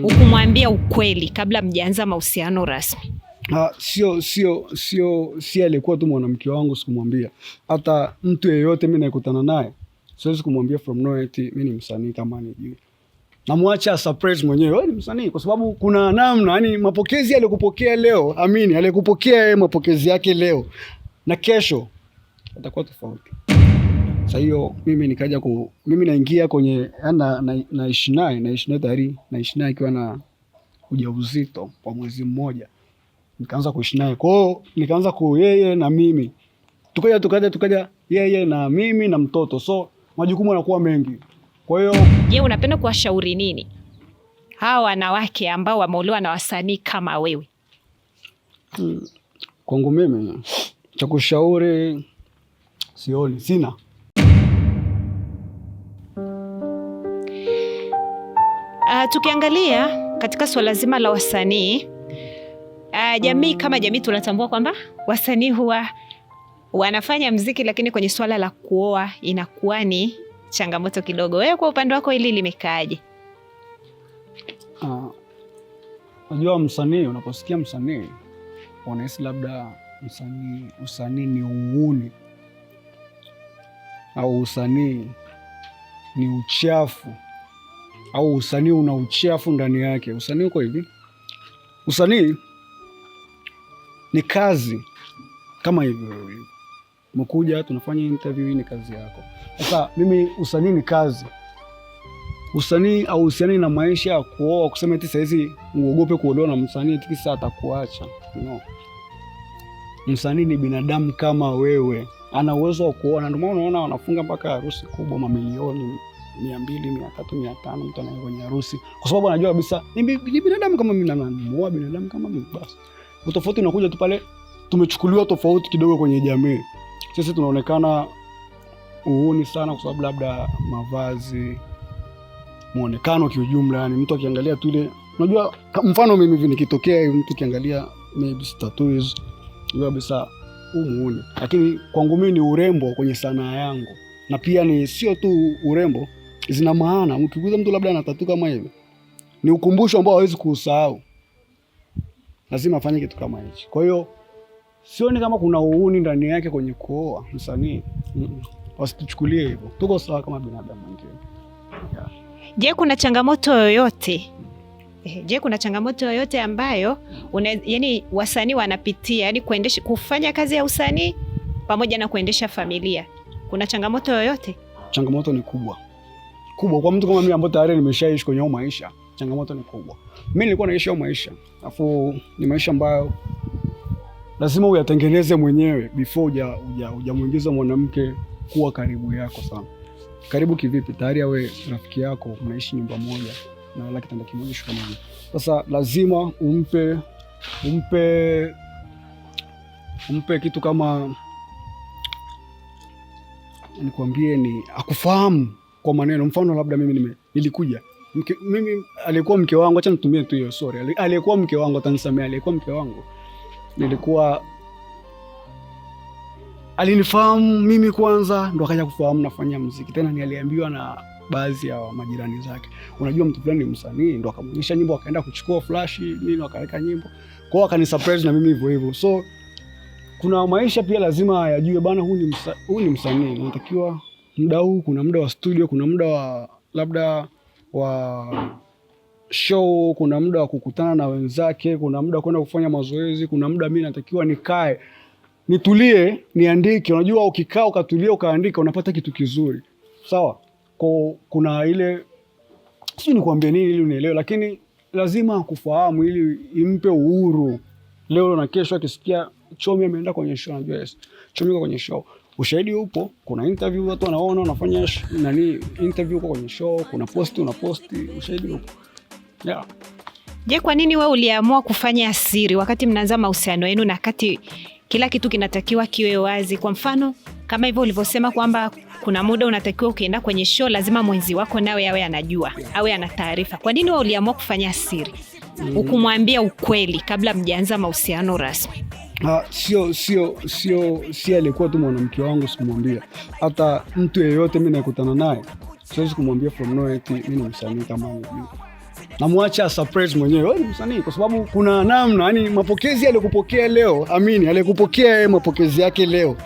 Ukumwambia ukweli kabla mjaanza mahusiano rasmi? Si alikuwa tu mwanamke wangu sikumwambia. Hata mtu yeyote mimi nakutana naye siwezi kumwambia from nowhere eti mimi ni msanii kama nijui. Namwacha surprise mwenyewe, wewe ni msanii, kwa sababu kuna namna, yani mapokezi aliyokupokea leo, amini, aliyekupokea yeye mapokezi yake leo na kesho atakuwa tofauti. Sasa hiyo mimi naingia kwenye naishi naye tayari, naishi naye akiwa na ujauzito kwa mwezi mmoja. Nikaanza kuishi naye. Kwa hiyo nikaanza yeye na mimi. Tukaja yeye na mimi na mtoto. So majukumu yanakuwa mengi. Kwa hiyo je, unapenda kuwashauri nini hawa wanawake ambao wameolewa na wasanii kama wewe? Kwangu mimi cha kushauri sina. Tukiangalia katika swala zima la wasanii, jamii kama jamii tunatambua kwamba wasanii huwa wanafanya mziki, lakini kwenye swala la kuoa inakuwa ni changamoto kidogo. Wewe kwa upande wako hili limekaaje? Unajua msanii, unaposikia msanii unahisi labda usanii ni uuni au usanii ni uchafu au usanii una uchafu ndani yake. Usanii uko hivi, usanii ni kazi kama hivyo. Umekuja tunafanya interview, hii ni kazi yako. Sasa mimi usanii ni kazi. Usanii au uhusiani na maisha ya kuoa, kusema eti saizi uogope kuolewa na msanii eti kisa atakuacha. No. Msanii ni binadamu kama wewe. Ana uwezo wa kuoa, ndio maana unaona wanafunga mpaka harusi kubwa mamilioni 200, 300, 500 mtu anaenda kwenye harusi kwa sababu anajua kabisa ni binadamu kama mimi na muoa binadamu kama mimi. Basi utofauti unakuja tu pale tumechukuliwa tofauti kidogo kwenye jamii. Sisi tunaonekana uuni sana kwa sababu labda mavazi, muonekano kiujumla, yani mtu akiangalia tu ile, unajua mfano mimi hivi nikitokea hivi mtu kiangalia maybe tattoos, unajua kabisa muuni. Lakini kwangu mimi ni urembo kwenye sanaa yangu. Na pia ni sio tu urembo, zina maana. Ukikuta mtu labda ana tattoo kama hivi, ni ukumbusho ambao hawezi kusahau. Lazima afanye kitu kama hicho. Kwa hiyo sioni kama kuna uuni ndani yake kwenye kuoa msanii. Wasituchukulie hivyo. Tuko sawa kama binadamu wengine. Yeah. Je, kuna changamoto yoyote ambayo yani wasanii wanapitia, yani kufanya kazi ya usanii pamoja na kuendesha familia? Kuna changamoto yoyote? Changamoto ni kubwa kwa mtu kama mimi ambaye tayari nimeshaishi kwenye maisha. Changamoto ni kubwa. Mimi nilikuwa naishi maisha, alafu ni maisha ambayo lazima uyatengeneze mwenyewe before hujamuingiza mwanamke kuwa karibu yako sana. Karibu kivipi? Tayari wewe rafiki yako mnaishi nyumba moja na wala kitanda kimoja kama hivi. Sasa lazima umpe kitu kama, nikwambie, ni akufahamu kwa maneno. Mfano labda mimi nilikuja mimi alikuwa mke wangu, acha nitumie tu hiyo, sorry, alikuwa mke wangu, atanisamea, alikuwa mke wangu, alinifahamu mimi kwanza, ndo akaja kufahamu nafanya muziki. Tena ni aliambiwa na baadhi ya majirani zake, unajua mtu fulani ni msanii, ndo akamuonyesha nyimbo, akaenda kuchukua flash nini, akaweka nyimbo kwao, akanisurprise na mimi hivyo hivyo. So kuna maisha pia lazima yajue bana, huu ni msanii, unatakiwa muda huu, kuna muda wa studio, kuna muda wa labda wa show, kuna muda wa kukutana na wenzake, kuna muda kwenda kufanya mazoezi, kuna muda mimi natakiwa nikae nitulie niandike. Unajua ukikaa ukatulia ukaandika unapata kitu kizuri, sawa? Kuna ile sio nikwambie nini ili unielewe, lakini lazima kufahamu ili impe uhuru. Leo na kesho akisikia Chomi ameenda kwenye show, anajua yes, Chomi yuko kwenye show, ushahidi upo. Kuna interview watu wanaona unafanya interview uko kwenye show, kuna unaposti, ushahidi upo. Yeah. Je, kwa nini wewe uliamua kufanya siri wakati mnaanza mahusiano yenu na kati kila kitu kinatakiwa kiwe wazi? Kwa mfano kama hivyo ulivyosema kwamba kuna muda unatakiwa ukienda kwenye show lazima mwenzi wako nawe awe anajua, awe ana taarifa. Kwa nini wewe uliamua kufanya siri? Ukumwambia ukweli kabla mjaanza mahusiano rasmi? Sio alikuwa tu mwanamke wangu sikumwambia. Hata mtu yeyote mimi nakutana naye siwezi kumwambia from nowhere eti mimi ni msanii kama hivi. namwacha surprise mwenyewe. Wewe ni msanii, kwa sababu kuna namna, yani mapokezi aliyokupokea leo, amini, aliyekupokea mapokezi yake leo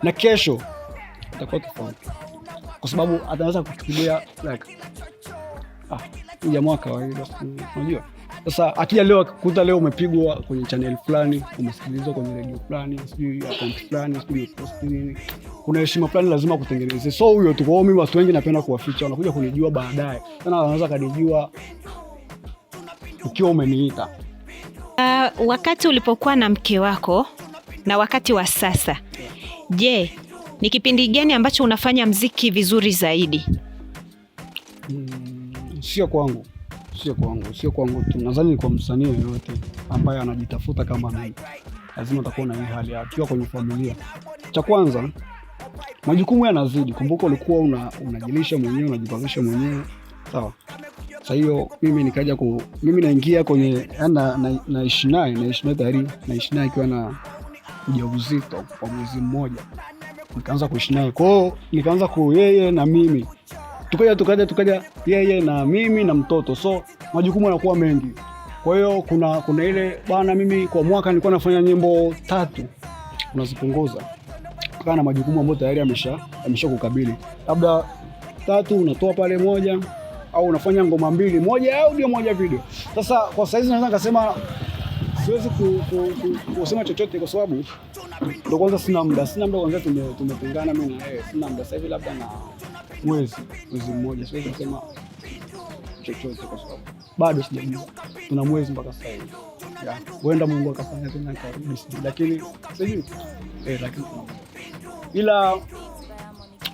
na kesho itakuwa tofauti, kwa sababu ataweza kuchukulia like jamaa wa kawaida, unajua. Sasa akija leo akikuta leo umepigwa kwenye channel fulani, umesikilizwa kwenye radio fulani, sijui account fulani, sijui post nini, kuna heshima fulani lazima kutengeneze. So huyo tu, kwa mimi watu wengi napenda kuwaficha, wanakuja kunijua baadaye. Tena wanaweza kanijua ukiwa umeniita. Wakati ulipokuwa na mke wako na wakati wa sasa, je, ni kipindi gani ambacho unafanya mziki vizuri zaidi? Sio kwangu tu. Nadhani ni kwa msanii yoyote ambaye anajitafuta kama mimi. Lazima atakuwa na hii hali akiwa kwenye familia. Cha kwanza, majukumu yanazidi. Kumbuka ulikuwa unajilisha mwenyewe, unajipatisha mwenyewe. Sawa. Sasa hiyo mimi naingia kwenye naishi naye tayari, naishi naye ikiwa na ujauzito kwa mwezi mmoja. Nikaanza kuishi naye. Kwa hiyo nikaanza yeye na mimi. Tukaja yeye na mimi na mtoto. So majukumu yanakuwa mengi. Kwa hiyo kuna ile bana, mimi kwa mwaka nilikuwa nafanya nyimbo 3. Unazipunguza. Kana majukumu ambayo tayari amesha kukabili. Labda 3 unatoa pale moja, au unafanya ngoma 2, moja audio moja video. Sasa kwa saizi naweza kusema siwezi kusema chochote, kwa sababu ndio kwanza sina muda kwanza, tumetengana mimi na yeye. Sina muda sasa hivi, labda na mwezi mmoja. Siwezi kusema chochote kwa sababu bado sijajua. Tuna mwezi mpaka sasa hivi. Huenda Mungu akafanya tena karudi, lakini sijui. Lakini ila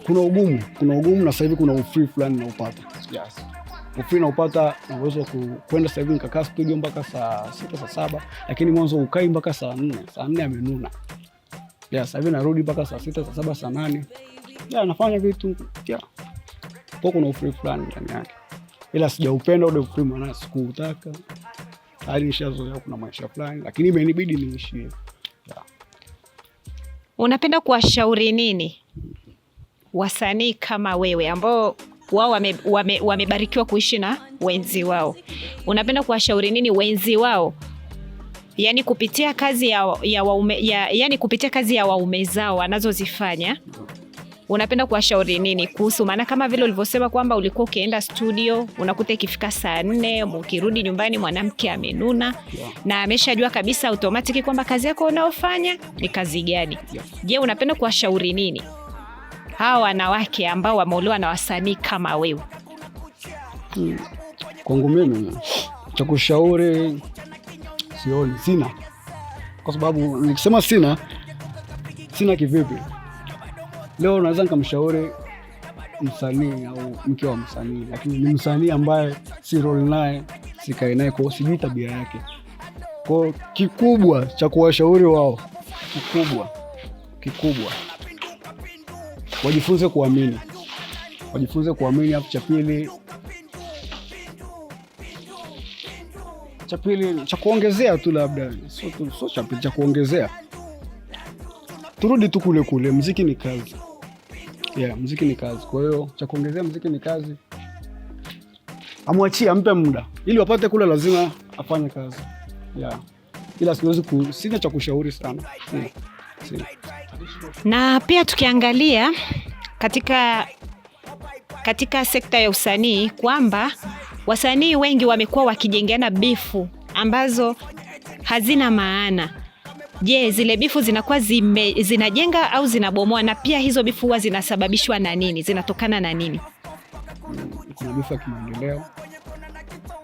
kuna ugumu na sasa hivi kuna free fulani na upata. Yes. Ufina upata na uwezo kwenda sasa hivi nikakaa studio mpaka saa 6 saa 7, lakini mwanzo ukai mpaka saa 4. Saa 4 amenuna. Sasa hivi narudi mpaka saa 6 saa 7 saa 8. Nafanya vitu. Kwa kuna free fulani ndani yake. Ila sijaupenda ule free, maana sikutaka. Hali nishazoea kuna maisha fulani, lakini imenibidi niishie. Unapenda kuwashauri nini wasanii kama wewe ambao wao wamebarikiwa kuishi na wenzi wao? Unapenda kuwashauri nini wenzi wao, yani kupitia kazi ya waume zao wanazozifanya? Unapenda kuwashauri nini kuhusu, maana kama vile ulivyosema kwamba ulikuwa ukienda studio unakuta ikifika saa 4 ukirudi nyumbani mwanamke amenuna na ameshajua kabisa automatic kwamba kazi yako unaofanya ni kazi gani. Je, unapenda kuwashauri nini hawa wanawake ambao wameolewa na wasanii kama wewe? Kwangu mimi cha kushauri sina, kwa sababu nikisema sina kivipi? Leo naweza nikamshauri msanii au mke wa msanii, lakini ni msanii ambaye si role naye, sikai naye, kwa sijui tabia yake. Kwa kikubwa cha kuwashauri wao, kikubwa wajifunze kuamini. Hapo cha pili cha kuongezea tu, labda sio cha pili, cha kuongezea, turudi tu kule, muziki ni kazi. Muziki ni kazi. Kwa hiyo cha kuongezea, muziki ni kazi. Amwachie, ampe muda ili wapate kula, lazima afanye kazi. Ila sina cha kushauri sana. Sina. Na pia tukiangalia katika sekta ya usanii kwamba wasanii wengi wamekuwa wakijengeana bifu ambazo hazina maana. Je, zile bifu zinakuwa zinajenga au zinabomoa? Na pia hizo bifu huwa zinasababishwa na nini? Zinatokana na nini? Kuna bifu ya kimaendeleo.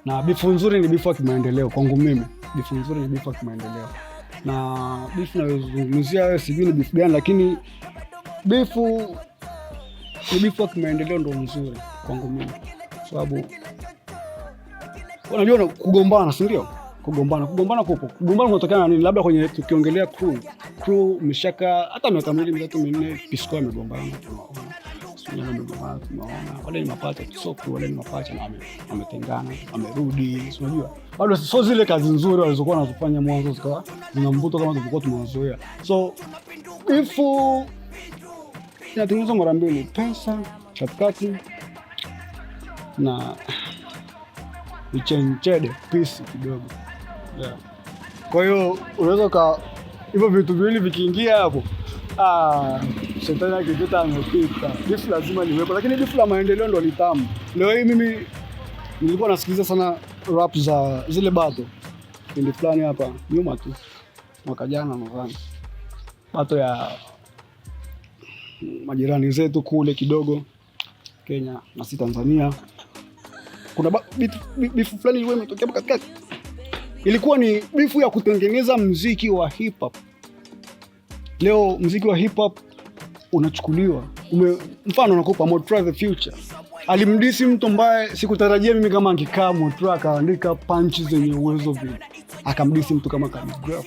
Na bifu nzuri ni bifu ya kimaendeleo kwangu mimi. Bifu nzuri ni bifu ya kimaendeleo. Na bifu nazungumzia wewe sijui ni bifu gani, lakini bifu ya kimaendeleo ndo nzuri kwangu mimi. Sababu unajua kugombana, si ndio? Kugombana kunatokana na nini? Labda kwenye tukiongelea crew mshaka hata miaka 2 3 4 Pisco amegombana, tunaona wale ni mapacha, wale ni mapacha na wametengana, wamerudi, unajua bado sio zile kazi nzuri walizokuwa wanazofanya mwanzo zikawa zina mvuto kama tulivyokuwa tumewazoea. So ifu inatengenezwa mara mbili, pesa katikati na nichenchede pisi kidogo. Yeah. Kwa hiyo unaweza hivyo vitu viwili vikiingia hapo, shetani akipita amepita. Bifu lazima liwepo, lakini bifu la maendeleo ndo litamu. Leo hii mimi nilikuwa nasikiliza sana rap za zile bato kipindi fulani hapa nyuma tu, mwaka jana nadhani, bato ya majirani zetu kule kidogo Kenya na si Tanzania. Kuna bifu fulani ilikuwa imetokea katikati, ilikuwa ni bifu ya kutengeneza muziki wa hip hop. Leo muziki wa hip hop unachukuliwa, mfano nakupa Motra the Future alimdisi mtu ambaye sikutarajia mimi kama angekaa Motra akaandika punch zenye uwezo vile, akamdisi mtu kama Khaligraph.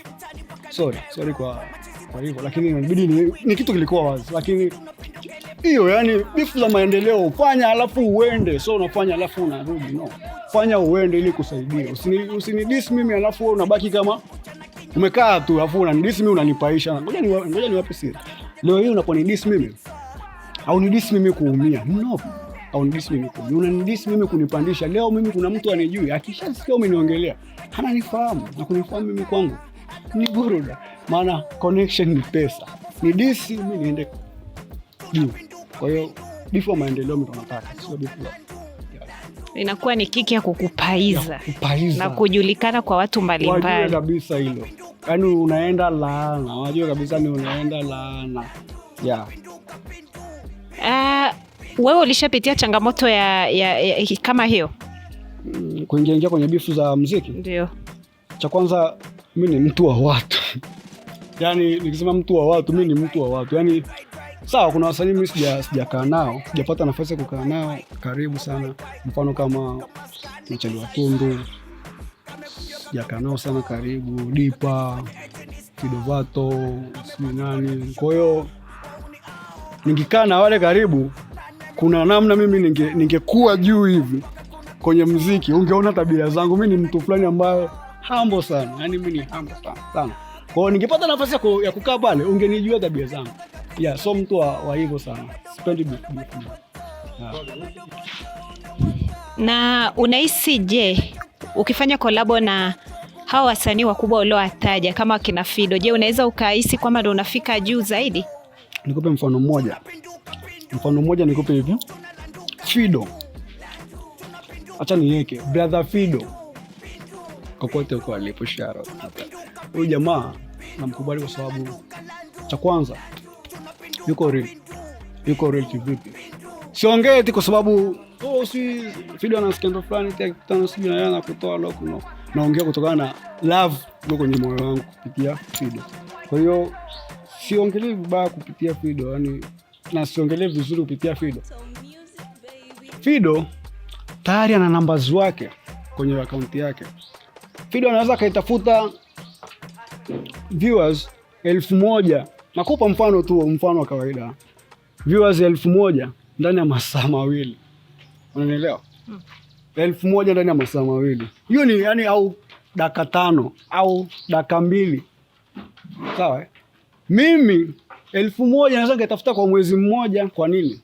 Sorry kwa hivyo, lakini inabidi ni kitu kilikuwa wazi. Lakini hiyo yani bifu la maendeleo, ufanya alafu uende, so unafanya alafu unarudi. No, fanya uende ili kusaidia. Usinidisi mimi alafu wewe unabaki kama umekaa tu, alafu unanidisi mimi unanipaisha. Ngoja niwape siri. Leo hii unaponidisi mimi au nidisi mimi kuumia, no, au nidisi mimi kuumia, unanidisi mimi kunipandisha. Leo mimi kuna mtu anijui, akishasikia umeniongelea ananifahamu, na kunifahamu mimi kwangu ni buruda, maana connection ni pesa. Nidisi mimi niende juu. Kwa hiyo bifu wa maendeleo mtu anataka, sio bifu inakuwa ni kiki ya kukupaiza na kujulikana kwa watu mbalimbali. Wajue kabisa hilo. Yaani unaenda laana. Wajue kabisa ni unaenda laana. Yeah. Wewe ulishapitia changamoto ya kama hiyo? Kuingia kwenye bifu za muziki? Ndio. Cha kwanza mimi ni mtu wa watu. Yaani nikisema mtu wa watu, mimi ni mtu wa watu. Yaani sawa, kuna wasanii mimi sijakaa nao, sijapata nafasi ya kukaa nao karibu sana. Mfano kama Michel Watundu, sijakaa nao sana karibu, Dipa, Fidovato, nani. Kwa hiyo ningekaa na wale karibu, kuna namna mimi ningekuwa juu hivi kwenye muziki, ungeona tabia zangu. Mimi ni mtu fulani ambaye humble sana, yani mimi ni humble sana. Kwa hiyo ningepata nafasi ya kukaa pale, ungenijua tabia zangu. Yeah, so mtu wa hivyo sana. Sipendi bifu. Na unahisi je, ukifanya kolabo na hao wasanii wakubwa uliowataja kama kina Fido, je, unaweza ukahisi kwamba ndo unafika juu zaidi? Nikupe mfano mmoja nikupe hivi. Fido, acha niweke brother Fido kokote uko alipo sharo. Huyu jamaa namkubali kwa sababu cha kwanza yuko real kivipi. Siongee eti kwa sababu si Fido ana skendo fulani tena sijui na yana kutoa loko. Naongea kutokana na love iko kwenye moyo wangu kupitia Fido. Kwa hiyo siongelee vibaya kupitia Fido, yani na siongelee vizuri kupitia Fido. Fido tayari ana numbers wake kwenye account yake. Fido anaweza kaitafuta viewers 1000. Nakupa mfano wa kawaida. Viewers 1000 ndani ya masaa mawili. Unanielewa? 1000 ndani ya masaa mawili. Hiyo ni yani au dakika 5 au dakika 2. Sawa? Mimi 1000 naweza ngetafuta kwa mwezi mmoja. Kwa nini?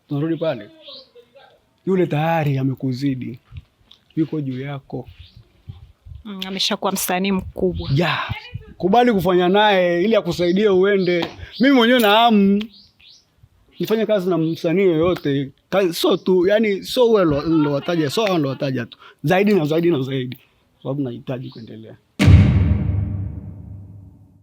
Tunarudi pale. Yule tayari amekuzidi. Yuko juu yako. Ameshakuwa msanii mkubwa. Yeah. Kubali kufanya naye ili akusaidie uende. Mimi mwenyewe na hamu nifanye kazi na msanii yoyote. So tu, yani so wewe ndo wataja, so hao ndo wataja tu. Zaidi na zaidi. Sababu nahitaji kuendelea.